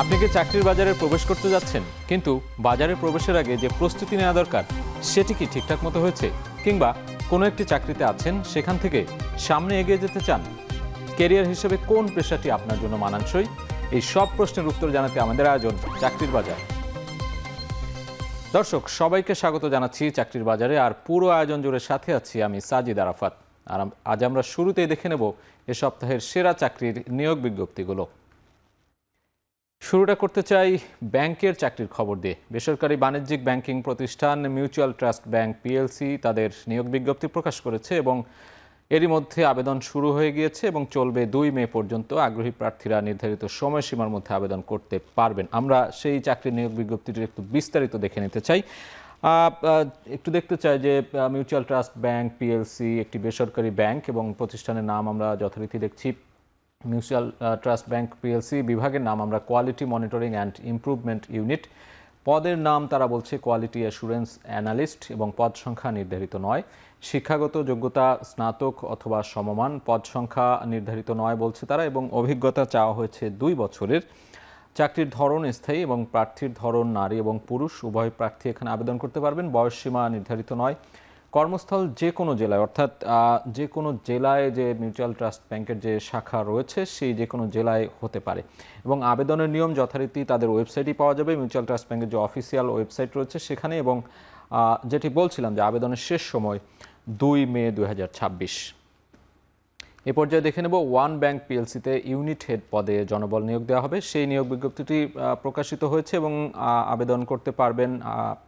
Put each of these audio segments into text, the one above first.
আপনি কি চাকরির বাজারে প্রবেশ করতে যাচ্ছেন, কিন্তু বাজারে প্রবেশের আগে যে প্রস্তুতি নেওয়া দরকার সেটি কি ঠিকঠাক মতো হয়েছে? কিংবা কোনো একটি চাকরিতে আছেন, সেখান থেকে সামনে এগিয়ে যেতে চান? ক্যারিয়ার হিসেবে কোন পেশাটি আপনার জন্য মানানসই? এই সব প্রশ্নের উত্তর জানাতে আমাদের আয়োজন চাকরির বাজার। দর্শক, সবাইকে স্বাগত জানাচ্ছি চাকরির বাজারে। আর পুরো আয়োজন জুড়ে সাথে আছি আমি সাজিদ আরাফাত। আর আজ আমরা শুরুতেই দেখে নেব এ সপ্তাহের সেরা চাকরির নিয়োগ বিজ্ঞপ্তিগুলো। শুরুটা করতে চাই ব্যাংকের চাকরির খবর দিয়ে। বেসরকারি বাণিজ্যিক ব্যাংকিং প্রতিষ্ঠান মিউচুয়াল ট্রাস্ট ব্যাংক পিএলসি তাদের নিয়োগ বিজ্ঞপ্তি প্রকাশ করেছে এবং এরই মধ্যে আবেদন শুরু হয়ে গিয়েছে এবং চলবে ২ মে পর্যন্ত। আগ্রহী প্রার্থীরা নির্ধারিত সময়সীমার মধ্যে আবেদন করতে পারবেন। আমরা সেই চাকরির নিয়োগ বিজ্ঞপ্তিটির একটু বিস্তারিত দেখে নিতে চাই। একটু দেখতে চাই যে মিউচুয়াল ট্রাস্ট ব্যাংক পিএলসি একটি বেসরকারি ব্যাংক এবং প্রতিষ্ঠানের নাম আমরা যথারীতি দেখছি মিউচুয়াল ট্রাস্ট ব্যাংক পিএলসি। বিভাগের নাম আমরা quality monitoring and improvement unit. পদের নাম তারা বলছে কোয়ালিটি অ্যাসুরেন্স অ্যানালিস্ট এবং পদ সংখ্যা নির্ধারিত নয়। শিক্ষাগত যোগ্যতা স্নাতক অথবা সমমান, পদ সংখ্যা নির্ধারিত নয় বলছে তারা, এবং অভিজ্ঞতা চাওয়া হয়েছে ২ বছরের। চাকরির ধরন স্থায়ী এবং প্রার্থীর ধরন নারী এবং পুরুষ উভয় প্রার্থী এখানে আবেদন করতে পারবেন। বয়সসীমা নির্ধারিত নয়। কর্মস্থল যে কোনো জেলায়, অর্থাৎ যে কোনো জেলায় যে মিউচুয়াল ট্রাস্ট ব্যাংকের যে শাখা রয়েছে সেই যে কোনো জেলায় হতে পারে। এবং আবেদনের নিয়ম যথারীতি তাদের ওয়েবসাইটই পাওয়া যাবে। মিউচুয়াল ট্রাস্ট ব্যাংকের যে অফিসিয়াল ওয়েবসাইট রয়েছে সেখানে। এবং যেটি বলছিলাম যে আবেদনের শেষ সময় ২ মে ২০২৬। এ পর্যায়ে দেখে নেব ওয়ান ব্যাংক পিএলসিতে ইউনিট হেড পদে জনবল নিয়োগ দেওয়া হবে। সেই নিয়োগ বিজ্ঞপ্তিটি প্রকাশিত হয়েছে এবং আবেদন করতে পারবেন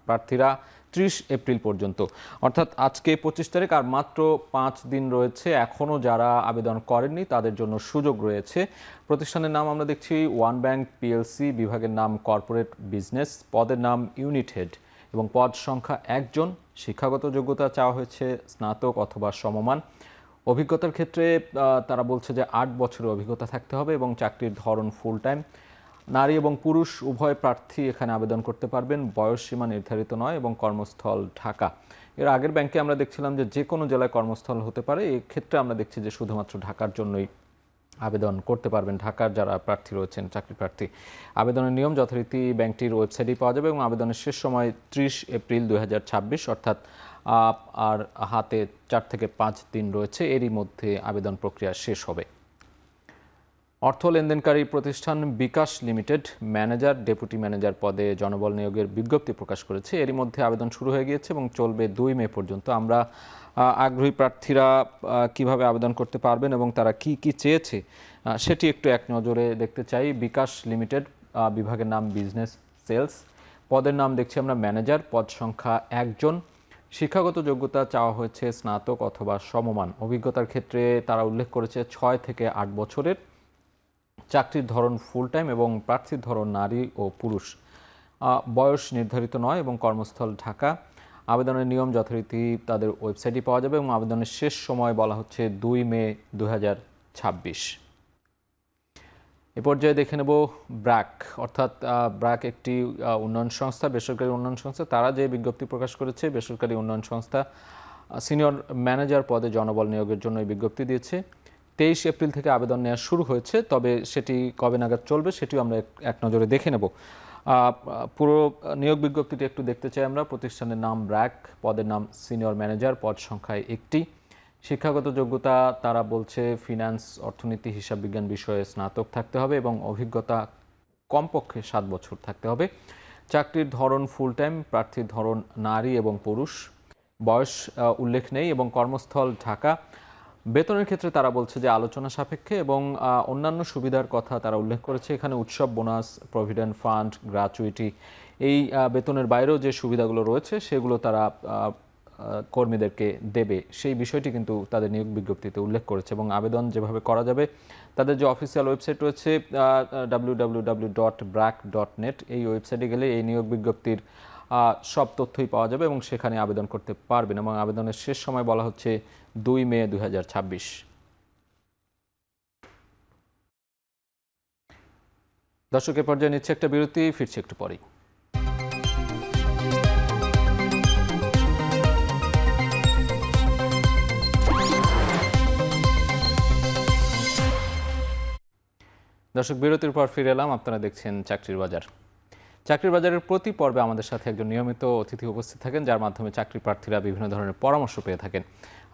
প্রার্থীরা ৩০ এপ্রিল পর্যন্ত, অর্থাৎ আজকে ২৫ তারিখ, আর মাত্র ৫ দিন রয়েছে। এখনও যারা আবেদন করেননি তাদের জন্য সুযোগ রয়েছে। প্রতিষ্ঠানের নাম আমরা দেখছি ওয়ান ব্যাংক পিএলসি, বিভাগের নাম কর্পোরেট বিজনেস, পদের নাম ইউনিট হেড এবং পদ সংখ্যা ১ জন। শিক্ষাগত যোগ্যতা চাওয়া হয়েছে স্নাতক অথবা সমমান। অভিজ্ঞতার ক্ষেত্রে তারা বলছে যে ৮ বছরের অভিজ্ঞতা থাকতে হবে এবং চাকরির ধরন ফুল টাইম। নারী এবং পুরুষ উভয় প্রার্থী এখানে আবেদন করতে পারবেন। বয়সসীমা নির্ধারিত নয় এবং কর্মস্থল ঢাকা। এর আগের ব্যাংকে আমরা দেখছিলাম যে কোনো জেলায় কর্মস্থল হতে পারে। এই ক্ষেত্রে আমরা দেখছি যে শুধুমাত্র ঢাকার জন্যই আবেদন করতে পারবেন ঢাকার যারা প্রার্থী রয়েছেন, চাকরি প্রার্থী। আবেদনের নিয়ম যথারীতি ব্যাংকটির ওয়েবসাইটেই পাওয়া যাবে এবং আবেদনের শেষ সময় ৩০ এপ্রিল ২০২৬, অর্থাৎ আর হাতে ৪ থেকে ৫ দিন রয়েছে। এরই মধ্যে আবেদন প্রক্রিয়া শেষ হবে। অর্থ লেনদেনকারী প্রতিষ্ঠান বিকাশ লিমিটেড ম্যানেজার ডেপুটি ম্যানেজার পদে জনবল নিয়োগের বিজ্ঞপ্তি প্রকাশ করেছে। এরই মধ্যে আবেদন শুরু হয়ে গিয়েছে এবং চলবে ২ মে পর্যন্ত। আমরা আগ্রহী প্রার্থীরা কিভাবে আবেদন করতে পারবেন এবং তারা কি কি চেয়েছে সেটি একটু এক নজরে দেখতে চাই। বিকাশ লিমিটেড, বিভাগের নাম বিজনেস সেলস, পদের নাম দেখছি আমরা ম্যানেজার, পদ সংখ্যা ১ জন। শিক্ষাগত যোগ্যতা চাওয়া হয়েছে স্নাতক অথবা সমমান। অভিজ্ঞতার ক্ষেত্রে তারা উল্লেখ করেছে ৬ থেকে ৮ বছরের। চাকরির ধরন ফুল টাইম এবং প্রার্থীর ধরন নারী ও পুরুষ। বয়স নির্ধারিত নয় এবং কর্মস্থল ঢাকা। আবেদনের নিয়ম যথারীতি তাদের ওয়েবসাইটে পাওয়া যাবে এবং আবেদনের শেষ সময় বলা হচ্ছে ২ মে ২০২৬। এ পর্যায়ে দেখে নেব ব্র্যাক, অর্থাৎ ব্র্যাক একটি উন্নয়ন সংস্থা, বেসরকারি উন্নয়ন সংস্থা। তারা যে বিজ্ঞপ্তি প্রকাশ করেছে, বেসরকারি উন্নয়ন সংস্থা সিনিয়র ম্যানেজার পদে জনবল নিয়োগের জন্য এই বিজ্ঞপ্তি দিয়েছে। ২৩ এপ্রিল থেকে আবেদন নেওয়া শুরু হয়েছে, তবে সেটি কবে নাগাদ চলবে সেটিও আমরা এক নজরে দেখে নেব। পুরো নিয়োগ বিজ্ঞপ্তিটি একটু দেখতে চাই আমরা। প্রতিষ্ঠানের নাম ব্র্যাক, পদের নাম সিনিয়র ম্যানেজার, পদ সংখ্যায় ১টি। শিক্ষাগত যোগ্যতা তারা বলছে ফিন্যান্স, অর্থনীতি, হিসাব বিজ্ঞান বিষয়ে স্নাতক থাকতে হবে এবং অভিজ্ঞতা কমপক্ষে ৭ বছর থাকতে হবে। চাকরির ধরন ফুল টাইম, প্রার্থীর ধরন নারী এবং পুরুষ। বয়স উল্লেখ নেই এবং কর্মস্থল ঢাকা। বেতনের ক্ষেত্রে তারা বলছে যে আলোচনা সাপেক্ষে এবং অন্যান্য সুবিধার কথা তারা উল্লেখ করেছে। এখানে উৎসব বোনাস, প্রভিডেন্ট ফান্ড, গ্র্যাচুইটি, এই বেতনের বাইরেও যে সুবিধাগুলো রয়েছে সেগুলো তারা কর্মীদেরকে দেবে, সেই বিষয়টি কিন্তু তাদের নিয়োগ বিজ্ঞপ্তিতে উল্লেখ করেছে। এবং আবেদন যেভাবে করা যাবে, তাদের যে অফিসিয়াল ওয়েবসাইট রয়েছে www.brac.net, এই ওয়েবসাইটে গেলে এই নিয়োগ বিজ্ঞপ্তির সব তথ্যই পাওয়া যাবে এবং সেখানে আবেদন করতে পারবেন। এবং আবেদনের শেষ সময় বলা হচ্ছে ২ মে ২০২৬। দর্শকের পর্যায়ে নিচ্ছে একটা বিরতি, ফিরছে একটু পরেই। দর্শক, বিরতির পর ফিরে এলাম। আপনারা দেখছেন চাকরির বাজার। চাকরির বাজারের প্রতি পর্বে আমাদের সাথে একজন নিয়মিত অতিথি উপস্থিত থাকেন, যার মাধ্যমে চাকরি প্রার্থীরা বিভিন্ন ধরনের পরামর্শ পেয়ে থাকেন।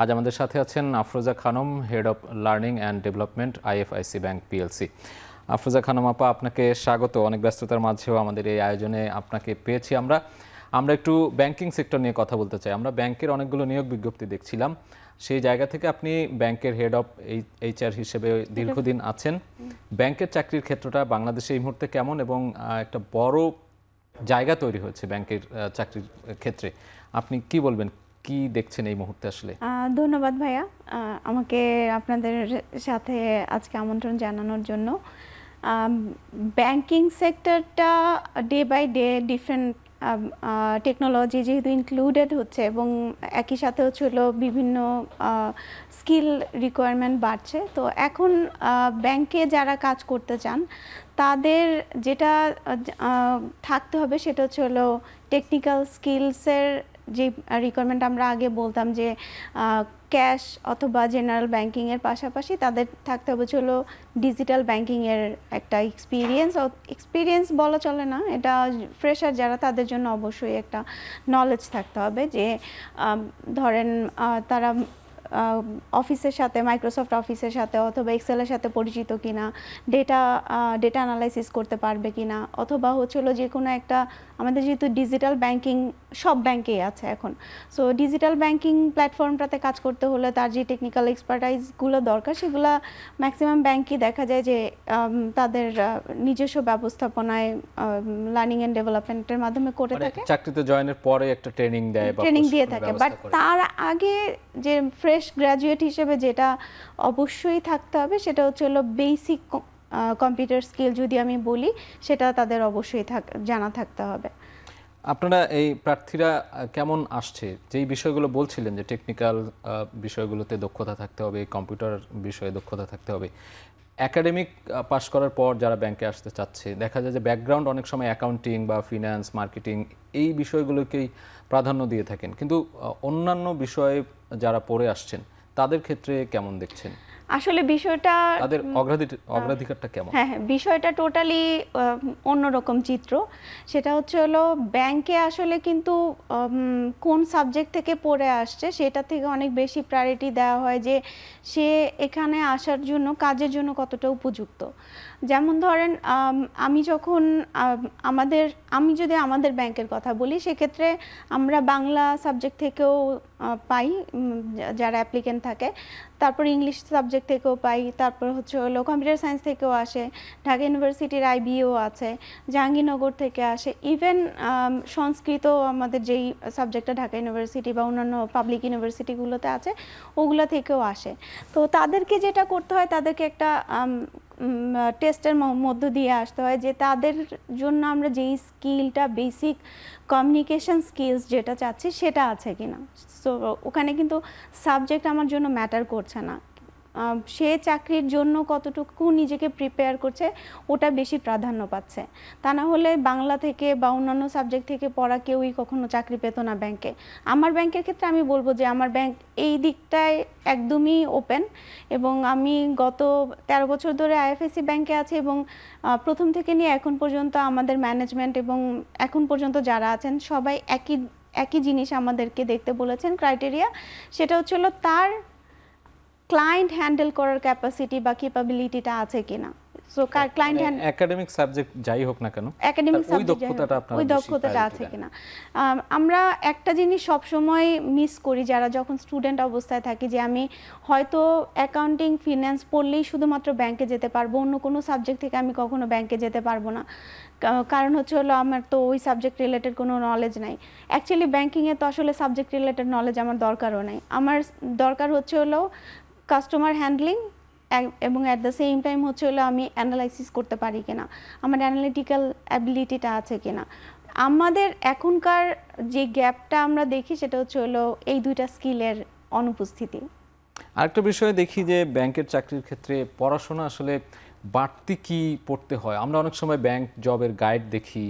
আজ আমাদের সাথে আছেন Afroza Khanam, head of learning and development, IFIC bank PLC. Afroza Khanam আপা, আপনাকে স্বাগত। অনেক ব্যস্ততার মাঝেও আমাদের এই আয়োজনে আপনাকে পেয়েছি। আমরা একটু ব্যাংকিং সেক্টর নিয়ে কথা বলতে চাই। আমরা ব্যাংকের অনেকগুলো নিয়োগ বিজ্ঞপ্তি দেখছিলাম। সেই জায়গা থেকে আপনি ব্যাংকের হেড অফ এইচআর হিসেবে দীর্ঘদিন আছেন। ব্যাংকের চাকরির ক্ষেত্রটা বাংলাদেশে এই মুহূর্তে কেমন, এবং একটা বড় জায়গা তৈরি হয়েছে ব্যাংকের চাকরির ক্ষেত্রে, আপনি কি বলবেন, কি দেখছেন এই মুহূর্তে আসলে? ধন্যবাদ ভাইয়া, আমাকে আপনাদের সাথে আজকে আমন্ত্রণ জানানোর জন্য। ব্যাংকিং সেক্টরটা day by day different technology যেহেতু ইনক্লুডেড হচ্ছে, এবং একই সাথে হচ্ছিল বিভিন্ন স্কিল রিকোয়ারমেন্ট বাড়ছে। তো এখন ব্যাংকে যারা কাজ করতে চান তাদের যেটা থাকতে হবে সেটা হচ্ছে হলো টেকনিক্যাল স্কিলসের যে রিকোয়ারমেন্ট। আমরা আগে বলতাম যে ক্যাশ অথবা জেনারেল ব্যাংকিংয়ের পাশাপাশি তাদের থাকতে হবে হলো ডিজিটাল ব্যাংকিংয়ের একটা এক্সপিরিয়েন্স বলা চলে না, এটা ফ্রেশার যারা তাদের জন্য অবশ্যই একটা নলেজ থাকতে হবে যে ধরেন তারা অফিসের সাথে, মাইক্রোসফট অফিসের সাথে অথবা এক্সেলের সাথে পরিচিত কিনা, ডেটা অ্যানালাইসিস করতে পারবে কিনা, অথবা হচ্ছিল যে কোনো একটা, আমাদের যেহেতু ডিজিটাল ব্যাংকিং সব ব্যাংকেই আছে এখন, সো ডিজিটাল ব্যাংকিং প্ল্যাটফর্মটাতে কাজ করতে হলে তার যে টেকনিক্যাল এক্সপার্টাইজগুলো দরকার সেগুলো ম্যাক্সিমাম ব্যাংকই দেখা যায় যে তাদের নিজস্ব ব্যবস্থাপনায় লার্নিং অ্যান্ড ডেভেলপমেন্টের মাধ্যমে করে থাকে। চাকরিতে জয়েনের পরে একটা ট্রেনিং দিয়ে থাকে, বাট তার আগে যে ফ্রেশ গ্র্যাজুয়েট হিসেবে যেটা অবশ্যই থাকতে হবে সেটা হচ্ছে হলো বেসিক কম্পিউটার স্কিল যদি আমি বলি, সেটা তাদের অবশ্যই জানা থাকতে হবে। আপনারা এই প্রার্থীরা কেমন আসছে, যেই বিষয়গুলো বলছিলেন যে টেকনিক্যাল বিষয়গুলোতে দক্ষতা থাকতে হবে, কম্পিউটার বিষয়ে দক্ষতা থাকতে হবে, একাডেমিক পাশ করার পর যারা ব্যাংকে আসতে চাচ্ছে, দেখা যায় যে ব্যাকগ্রাউন্ড অনেক সময় অ্যাকাউন্টিং বা ফিন্যান্স, মার্কেটিং এই বিষয়গুলোকেই প্রাধান্য দিয়ে থাকেন, কিন্তু অন্যান্য বিষয়ে যারা পড়ে আসছেন তাদের ক্ষেত্রে কেমন দেখছেন? আসলে বিষয়টা, তাদের অগ্রাধিকারটা কেমন? হ্যাঁ, বিষয়টা টোটালি অন্যরকম চিত্র। সেটা হচ্ছে হলো ব্যাংকে আসলে কিন্তু কোন সাবজেক্ট থেকে পড়ে আসছে সেটা থেকে অনেক বেশি প্রায়োরিটি দেওয়া হয় যে সে এখানে আসার জন্য, কাজের জন্য কতটা উপযুক্ত। যেমন ধরেন আমি যদি আমাদের ব্যাংকের কথা বলি, সেক্ষেত্রে আমরা বাংলা সাবজেক্ট থেকেও পাই যারা অ্যাপ্লিকেন্ট থাকে, তারপর ইংলিশ সাবজেক্ট থেকেও পাই, তারপর হচ্ছে হলো কম্পিউটার সায়েন্স থেকেও আসে, ঢাকা ইউনিভার্সিটির আইবিও আছে, জাহাঙ্গীরনগর থেকে আসে, ইভেন সংস্কৃত আমাদের যেই সাবজেক্টটা ঢাকা ইউনিভার্সিটি বা অন্যান্য পাবলিক ইউনিভার্সিটিগুলোতে আছে ওগুলো থেকেও আসে। তো তাদেরকে যেটা করতে হয়, তাদেরকে একটা টেস্টের মধ্য দিয়ে আসতে হয় যে তাদের জন্য আমরা যেই স্কিলটা, বেসিক কমিউনিকেশন স্কিলস যেটা চাচ্ছি সেটা আছে কিনা। সো ওখানে কিন্তু সাবজেক্ট আমার জন্য ম্যাটার করছে না, সে চাকরির জন্য কতটুকু নিজেকে প্রিপেয়ার করছে ওটা বেশি প্রাধান্য পাচ্ছে। তা না হলে বাংলা থেকে বা অন্যান্য সাবজেক্ট থেকে পড়া কেউই কখনো চাকরি পেত না ব্যাংকে। আমার ব্যাংকের ক্ষেত্রে আমি বলবো যে আমার ব্যাংক এই দিকটায় একদমই ওপেন, এবং আমি গত 13 বছর ধরে আইএফআইসি ব্যাংকে আছি, এবং প্রথম থেকে নিয়ে এখন পর্যন্ত আমাদের ম্যানেজমেন্ট এবং এখন পর্যন্ত যারা আছেন সবাই একই জিনিস আমাদেরকে দেখতে বলেছেন ক্রাইটেরিয়া, সেটা হচ্ছে হলো তার ক্লায়েন্ট হ্যান্ডেল করার ক্যাপাসিটি বা ক্যাপাবিলিটিটা আছে কিনা। সো ক্লায়েন্ট একাডেমিক সাবজেক্ট যাই হোক না কেন, একাডেমিক সাবজেক্ট ওই দক্ষতাটা আছে কিনা। আমরা একটা জিনিস সব সময় মিস করি যারা যখন স্টুডেন্ট অবস্থায় থাকি, যে আমি হয়তো অ্যাকাউন্টিং, ফিন্যান্স পড়লেই শুধুমাত্র ব্যাংকে যেতে পারবো, অন্য কোনো সাবজেক্ট থেকে আমি কখনো ব্যাংকে যেতে পারবো না। কারণ হচ্ছে হলো আমার তো ওই সাবজেক্ট রিলেটেড কোনো নলেজ নাই। অ্যাকচুয়ালি ব্যাংকিংয়ে তো আসলে সাবজেক্ট রিলেটেড নলেজ আমার দরকারও নাই। আমার দরকার হচ্ছে হলো কাস্টমার হ্যান্ডলিং, এবং অ্যাট দ্য সেম টাইম হচ্ছে হলো আমি অ্যানালাইসিস করতে পারি কিনা, আমার অ্যানালিটিক্যাল অ্যাবিলিটিটা আছে কিনা। আমাদের এখনকার যে গ্যাপটা আমরা দেখি সেটা হচ্ছে হলো এই দুইটা স্কিলের অনুপস্থিতি। আরেকটা বিষয় দেখি যে ব্যাংকের চাকরির ক্ষেত্রে পড়াশোনা আসলে বাড়তি কি পড়তে হয়। আমরা অনেক সময় ব্যাংক জবের গাইড দেখি,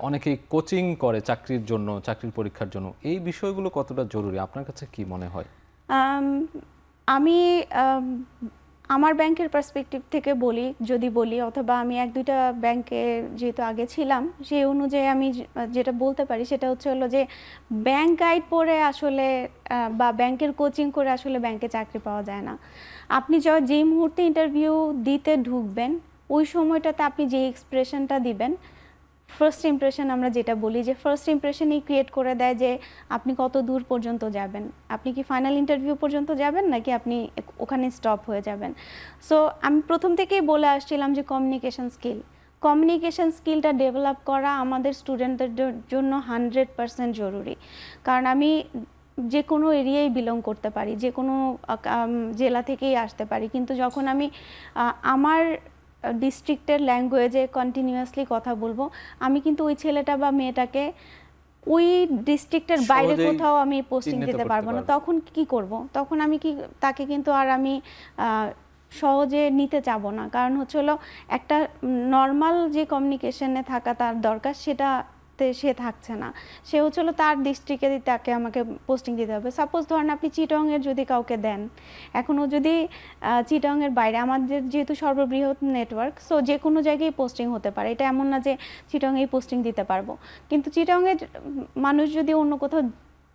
অনেকেই কোচিং করে চাকরির জন্য, চাকরির পরীক্ষার জন্য। এই বিষয়গুলো কতটা জরুরি আপনার কাছে কি মনে হয়? আমি আমার ব্যাংকের পার্সপেক্টিভ থেকে বলি অথবা আমি এক দুইটা ব্যাংকে যেহেতু আগে ছিলাম সেই অনুযায়ী আমি যেটা বলতে পারি সেটা হলো যে ব্যাংক গাইড পড়ে আসলে বা ব্যাংকের কোচিং করে আসলে ব্যাংকে চাকরি পাওয়া যায় না। আপনি যেই মুহূর্তে ইন্টারভিউ দিতে ঢুকবেন ওই সময়টাতে আপনি যে এক্সপ্রেশনটা দিবেন, ফার্স্ট ইমপ্রেশন আমরা যেটা বলি যে ফার্স্ট ইমপ্রেশনই ক্রিয়েট করে দেয় যে আপনি কত দূর পর্যন্ত যাবেন, আপনি কি ফাইনাল ইন্টারভিউ পর্যন্ত যাবেন নাকি আপনি ওখানে স্টপ হয়ে যাবেন। সো আমি প্রথম থেকেই বলে আসছিলাম যে কমিউনিকেশন স্কিলটা ডেভেলপ করা আমাদের স্টুডেন্টদের জন্য 100% জরুরি। কারণ আমি যে কোনো এরিয়ায় বিলং করতে পারি, যে কোনো জেলা থেকেই আসতে পারি, কিন্তু যখন আমি আমার ডিস্ট্রিক্টের ল্যাঙ্গুয়েজে কন্টিনিউয়াসলি কথা বলবো, আমি কিন্তু ওই ছেলেটা বা মেয়েটাকে ওই ডিস্ট্রিক্টের বাইরে কোথাও আমি পোস্টিং দিতে পারবো না। তখন কি করব? তখন আমি তাকে কিন্তু আর আমি সহজে নিতে চাবো না। কারণ হলো একটা নর্মাল যে কমিউনিকেশনে থাকা তার দরকার সেটাতে সে থাকছে না। সে হলো তার ডিস্ট্রিক্টে তাকে আমাকে পোস্টিং দিতে হবে। সাপোজ ধরেন আপনি চিটংয়ের যদি কাউকে দেন, এখনও যদি চিটংয়ের বাইরে, আমাদের যেহেতু সর্ববৃহৎ নেটওয়ার্ক, সো যে কোনো জায়গায় পোস্টিং হতে পারে, এটা এমন না যে চিটংয়েই পোস্টিং দিতে পারবো। কিন্তু চিটংয়ের মানুষ যদি অন্য কোথাও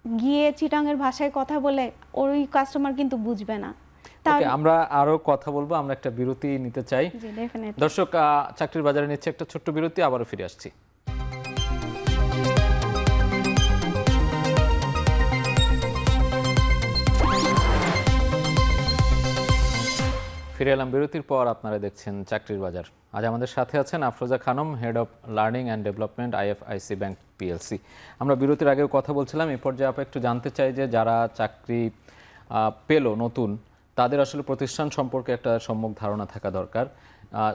গিয়ে চিটংয়ের ভাষায় কথা বলে, ওই কাস্টমার কিন্তু বুঝবে না। আমরা আরো কথা বলবো, আমরা একটা বিরতি নিতে চাই। দর্শক, চাকরির বাজারে নিচ্ছে একটা ছোট্ট বিরতি, আবারও ফিরে আসছি। ফিরে এলাম বিরতির পর। আপনারা দেখছেন চাকরির বাজার। আজ আমাদের সাথে আছেন Afroza Khanam, head of learning and development, IFIC bank PLC। আমরা বিরতির আগেও কথা বলছিলাম, এই পর্যায়ে আপনি একটু জানতে চাই যে যারা চাকরি পেলো নতুন, তাদের আসলে প্রতিষ্ঠান সম্পর্কে একটা সম্যক ধারণা থাকা দরকার,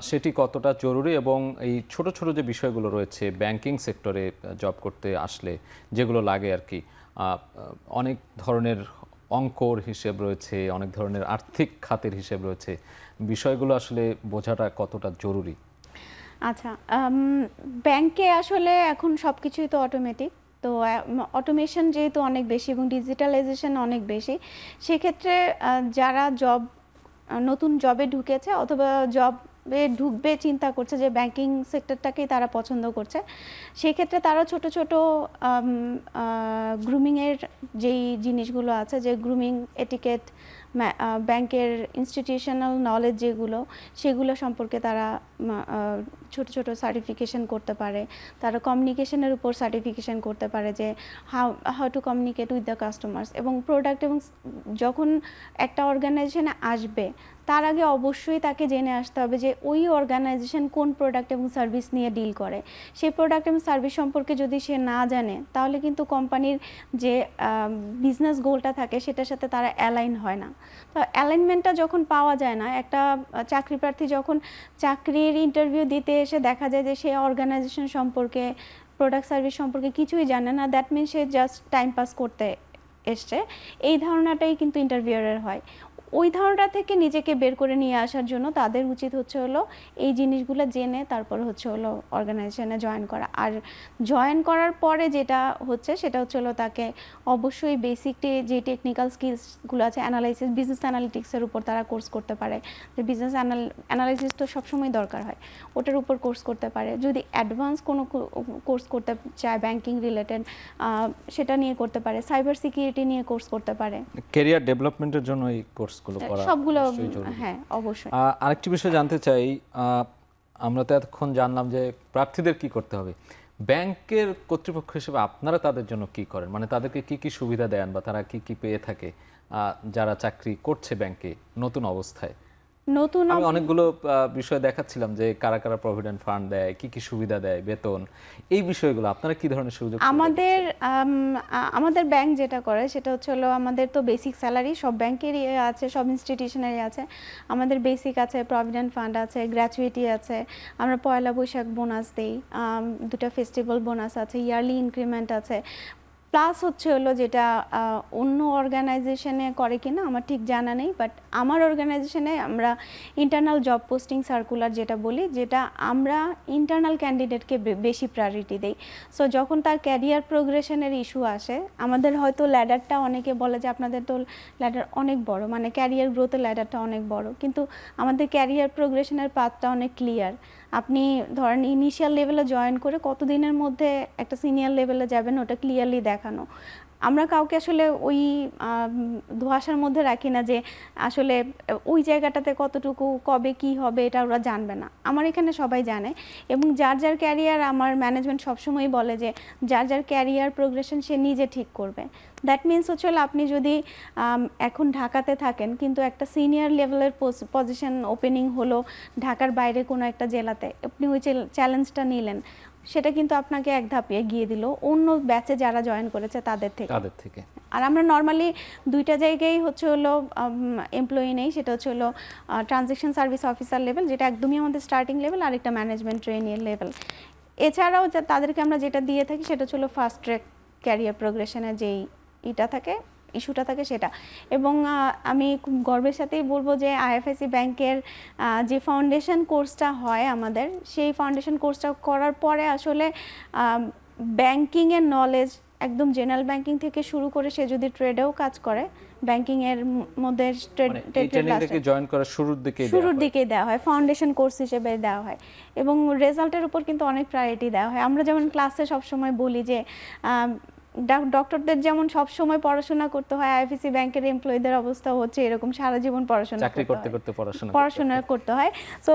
সেটি কতটা জরুরি, এবং এই ছোট ছোট যে বিষয়গুলো রয়েছে ব্যাংকিং সেক্টরে জব করতে আসলে যেগুলো লাগে আর কি, অনেক ধরনের অঙ্কর হিসেব রয়েছে, অনেক ধরনের আর্থিক খাতের হিসেব রয়েছে, বিষয়গুলো আসলে বোঝাটা কতটা জরুরি? আচ্ছা, ব্যাংকে আসলে এখন সব কিছুই তো অটোমেটিক, তো অটোমেশন যেহেতু অনেক বেশি এবং ডিজিটালাইজেশন অনেক বেশি, সেক্ষেত্রে যারা নতুন জবে ঢুকেছে অথবা জবে ঢুকবে চিন্তা করছে যে ব্যাংকিং সেক্টরটাকেই তারা পছন্দ করছে, সেক্ষেত্রে তারা ছোট ছোট গ্রুমিংয়ের যেই জিনিসগুলো আছে, যে গ্রুমিং এটিকেট, ব্যাংকের ইনস্টিটিউশনাল নলেজ যেগুলো, সেগুলো সম্পর্কে তারা ছোট ছোট সার্টিফিকেশন করতে পারে। তারা কমিউনিকেশনের উপর সার্টিফিকেশন করতে পারে, যে how to communicate with the customers এবং প্রোডাক্ট। এবং যখন একটা অর্গানাইজেশনে আসবে তার আগে অবশ্যই তাকে জেনে আসতে হবে যে ওই অর্গানাইজেশন কোন প্রোডাক্ট এবং সার্ভিস নিয়ে ডিল করে। সেই প্রোডাক্ট এবং সার্ভিস সম্পর্কে যদি সে না জানে, তাহলে কিন্তু কোম্পানির যে বিজনেস গোলটা থাকে সেটার সাথে তারা অ্যালাইন হয় না। তো অ্যালাইনমেন্টটা যখন পাওয়া যায় না, একটা চাকরি প্রার্থী যখন চাকরির ইন্টারভিউ দিতে এসে দেখা যায় যে সে অর্গানাইজেশন সম্পর্কে, প্রোডাক্ট সার্ভিস সম্পর্কে কিছুই জানে না, that means say just time pass করতে এসছে, এই ধারণাটাই কিন্তু ইন্টারভিউয়ারের হয়। ওই ধারণা থেকে নিজেকে বের করে নিয়ে আসার জন্য তাদের উচিত হলো এই জিনিসগুলো জেনে তারপরে হলো অর্গানাইজেশনে জয়েন করা। আর জয়েন করার পরে যেটা সেটা হলো তাকে অবশ্যই বেসিক যে টেকনিক্যাল স্কিলসগুলো আছে, অ্যানালাইসিস, বিজনেস অ্যানালিটিক্সের উপর তারা কোর্স করতে পারে। যে বিজনেস অ্যানালাইসিস তো সবসময় দরকার হয়, ওটার উপর কোর্স করতে পারে। যদি অ্যাডভান্স কোনো কোর্স করতে চায় ব্যাংকিং রিলেটেড, সেটা নিয়ে করতে পারে। সাইবার সিকিউরিটি নিয়ে কোর্স করতে পারে। ক্যারিয়ার ডেভেলপমেন্টের জন্য এই কোর্সগুলো করা সবগুলো, হ্যাঁ অবশ্যই। আরেকটি বিষয় জানতে চাই, আমরা তো এতক্ষণ জানলাম যে প্রার্থীদের কি করতে হবে, ব্যাংকের কর্তৃপক্ষ হিসেবে আপনারা তাদের জন্য কি করেন, মানে তাদেরকে কি কি সুবিধা দেন বা তারা কি কি পেয়ে থাকে যারা চাকরি করছে ব্যাংকে নতুন অবস্থায়? আমি অনেকগুলো বিষয় দেখাচ্ছিলাম যে কারা কারা প্রভিডেন্ট ফান্ড দেয়, কি কি সুবিধা দেয়, বেতন, এই বিষয়গুলো আপনারা কি ধরনের সুযোগ? আমাদের ব্যাংক যেটা করে সেটা হলো আমাদের তো বেসিক স্যালারি সব ব্যাংকেরই আছে, সব ইনস্টিটিউশনেরই আছে। আমাদের বেসিক আছে, প্রভিডেন্ট ফান্ড আছে, গ্র্যাচুইটি আছে, আমরা পয়লা বৈশাখ বোনাস দিই, দুটো ফেস্টিভ্যাল বোনাস আছে, ইয়ারলি ইনক্রিমেন্ট আছে। প্লাস হচ্ছে হলো যেটা অন্য অর্গানাইজেশনে করে কিনা আমার ঠিক জানা নেই, বাট আমার অর্গানাইজেশনে আমরা ইন্টারনাল জব পোস্টিং সার্কুলার যেটা বলি, যেটা আমরা ইন্টারনাল ক্যান্ডিডেটকে বেশি প্রায়োরিটি দেই। সো যখন তার ক্যারিয়ার প্রোগ্রেশনের ইস্যু আসে, আমাদের হয়তো ল্যাডারটা অনেকে বলে যে আপনাদের তো ল্যাডার অনেক বড়, মানে ক্যারিয়ার গ্রোথের ল্যাডারটা অনেক বড়, কিন্তু আমাদের ক্যারিয়ার প্রোগ্রেশনের পাথটা অনেক ক্লিয়ার। আপনি ধরেন ইনিশিয়াল লেভেলে জয়েন করে কতদিনের মধ্যে একটা সিনিয়র লেভেলে যাবেন ওটা ক্লিয়ারলি দেখানো। আমরা কাউকে আসলে ওই ধোঁয়াশার মধ্যে রাখি না যে আসলে ওই জায়গাটাতে কতটুকু কবে কি হবে এটা ওরা জানবে না। আমার এখানে সবাই জানে, এবং যার যার ক্যারিয়ার, আমার ম্যানেজমেন্ট সবসময়ই বলে যে যার যার ক্যারিয়ার প্রোগ্রেশন সে নিজে ঠিক করবে। দ্যাট মিনস হচ্ছে আপনি যদি এখন ঢাকাতে থাকেন কিন্তু একটা সিনিয়র লেভেলের পজিশন ওপেনিং হলো ঢাকার বাইরে কোনো একটা জেলাতে, আপনি ওই চ্যালেঞ্জটা নিলেন, সেটা কিন্তু আপনাকে এক ধাপ এগিয়ে দিল অন্য ব্যাচে যারা জয়েন করেছে তাদের থেকে। আর আমরা নর্মালি দুইটা জায়গায় হচ্ছে হলো এমপ্লয়ি নেই, সেটা হচ্ছে হলো ট্রানজ্যাকশন সার্ভিস অফিসার লেভেল, যেটা একদমই আমাদের স্টার্টিং লেভেল, আর একটা ম্যানেজমেন্ট ট্রেনির লেভেল। এছাড়াও তাদেরকে আমরা যেটা দিয়ে থাকি সেটা হচ্ছে ফাস্ট ট্র্যাক ক্যারিয়ার প্রোগ্রেশনের যেই ইস্যুটা থাকে সেটা। এবং আমি খুব গর্বের সাথেই বলবো যে আইএফআইসি ব্যাংকের যে ফাউন্ডেশন কোর্সটা হয় আমাদের, সেই ফাউন্ডেশন কোর্সটা করার পরে আসলে ব্যাংকিংয়ের নলেজ একদম জেনারেল ব্যাংকিং থেকে শুরু করে সে যদি ট্রেডেও কাজ করে, ব্যাংকিং এর মধ্যে জয়েন করার শুরুর দিকেই দেওয়া হয়, ফাউন্ডেশন কোর্স হিসেবে দেওয়া হয়, এবং রেজাল্টের উপর কিন্তু অনেক প্রায়োরিটি দেওয়া হয়। আমরা যেমন ক্লাসে সবসময় বলি যে ডক্টরদের যেমন সব সময় পড়াশোনা করতে হয়, আইএফআইসি ব্যাংকের এমপ্লয়ীদের অবস্থা হচ্ছে এরকম, সারা জীবন পড়াশোনা করতে হয়। সো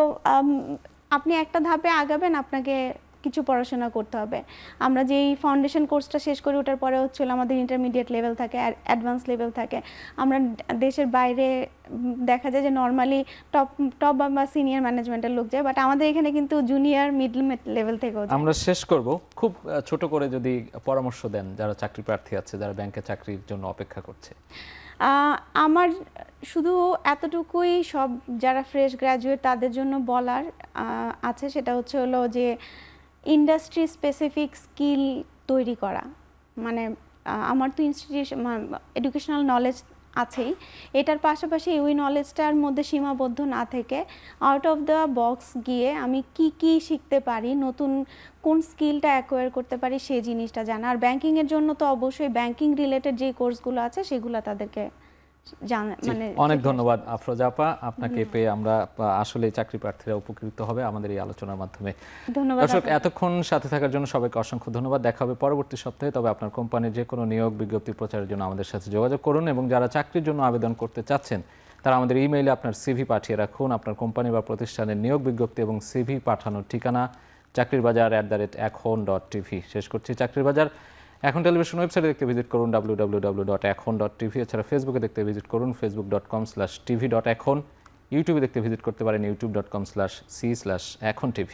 আপনি একটা ধাপে আগাবেন, আপনাকে কিছু পড়াশোনা করতে হবে। আমরা যেই ফাউন্ডেশন কোর্সটা শেষ করি ওটার পরে হচ্ছে আমাদের ইন্টারমিডিয়েট লেভেল থাকে, অ্যাডভান্স লেভেল থাকে। আমরা দেশের বাইরে দেখা যায় যে নর্মালি টপ বা সিনিয়র ম্যানেজমেন্টের লোক যায়, বাট আমাদের এখানে কিন্তু জুনিয়র মিডল লেভেল থেকেও যায়। আমরা শেষ করব, খুব ছোট করে যদি পরামর্শ দেন যারা চাকরি প্রার্থী আছে, যারা ব্যাংকে চাকরির জন্য অপেক্ষা করছে। আমার শুধু এতটুকুই, সব যারা ফ্রেশ গ্র্যাজুয়েট তাদের জন্য বলার আছে, সেটা হচ্ছে হলো যে ইন্ডাস্ট্রি স্পেসিফিক স্কিল তৈরি করা। মানে আমার তো এডুকেশনাল নলেজ আছেই, এটার পাশাপাশি ওই নলেজটার মধ্যে সীমাবদ্ধ না থেকে আউট অফ দ্য বক্স গিয়ে আমি কি শিখতে পারি, নতুন কোন স্কিলটা অ্যাকোয়ার করতে পারি সেই জিনিসটা জানা। আর ব্যাংকিংয়ের জন্য তো অবশ্যই ব্যাংকিং রিলেটেড যে কোর্সগুলো আছে সেগুলো তাদেরকে অনেক ধন্যবাদ আফরোজা আপা, আপনাকে পেয়ে আমরা আসলে চাকরি প্রার্থীরা উপকৃত হবে আমাদের এই আলোচনার মাধ্যমে। দর্শক, এতক্ষণ সাথে থাকার জন্য সবাইকে অসংখ্য ধন্যবাদ। দেখা হবে পরবর্তী সপ্তাহে। তবে আপনার কোম্পানির যে কোনো নিয়োগ বিজ্ঞপ্তি প্রচারের জন্য আমাদের সাথে যোগাযোগ করুন, এবং যারা চাকরির জন্য আবেদন করতে চাচ্ছেন তারা আমাদের ইমেইলে আপনার সিভি পাঠিয়ে রাখুন। আপনার কোম্পানি বা প্রতিষ্ঠানের নিয়োগ বিজ্ঞপ্তি এবং সিভি পাঠানোর ঠিকানা চাকরিরবাজার@ekhon.tv। শেষ করছি চাকরির বাজার। এখন টেলিভিশন ওয়েবসাইটে দেখতে ভিজিট করুন www.ekhon.tv। এছাড়া ফেসবুকে দেখতে ভিজিট করুন facebook.com/tv.ekhon। ইউটিউবে দেখতে ভিজিট করতে পারেন youtube.com/c/ekhontv।